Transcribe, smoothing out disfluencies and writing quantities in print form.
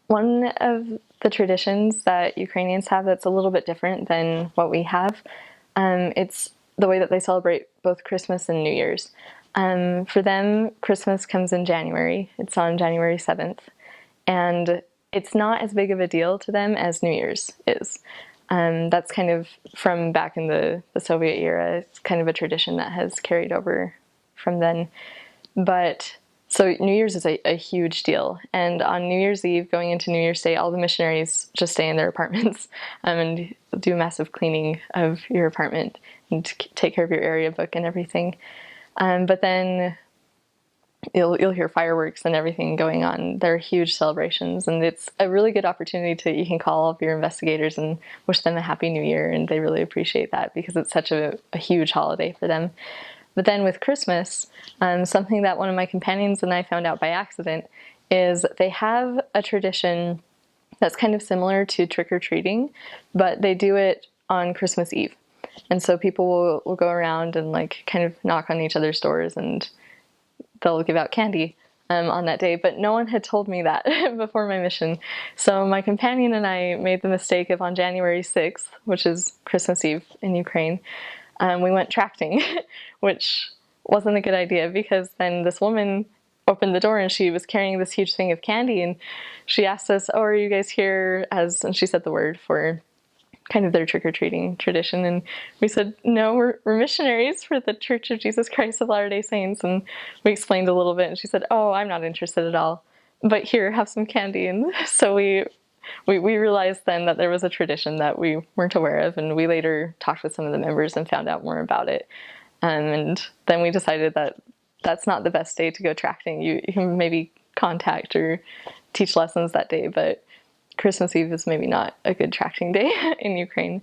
One of the traditions that Ukrainians have that's a little bit different than what we have, it's the way that they celebrate both Christmas and New Year's. For them, Christmas comes in January. It's on January 7th. And it's not as big of a deal to them as New Year's is. That's kind of from back in the Soviet era. It's kind of a tradition that has carried over from then. But so New Year's is a huge deal. And on New Year's Eve, going into New Year's Day, all the missionaries just stay in their apartments and do a massive cleaning of your apartment and take care of your area book and everything. But then you'll hear fireworks and everything going on. They're huge celebrations, and it's a really good opportunity to you can call all of your investigators and wish them a happy new year, and they really appreciate that because it's such a huge holiday for them. But then with Christmas, something that one of my companions and I found out by accident is they have a tradition that's kind of similar to trick-or-treating, but they do it on Christmas Eve. And so people will go around and like kind of knock on each other's doors, and they'll give out candy on that day, but no one had told me that before my mission. So my companion and I made the mistake of on January 6th, which is Christmas Eve in Ukraine, we went tracting, which wasn't a good idea because then this woman opened the door and she was carrying this huge thing of candy, and she asked us, "Oh, are you guys here as," and she said the word for kind of their trick-or-treating tradition, and we said, no, we're missionaries for the Church of Jesus Christ of Latter-day Saints, and we explained a little bit, and she said, "Oh, I'm not interested at all, but here, have some candy." And so we realized then that there was a tradition that we weren't aware of, and we later talked with some of the members and found out more about it, and then we decided that that's not the best day to go tracting. You can maybe contact or teach lessons that day, but Christmas Eve is maybe not a good tracting day in Ukraine.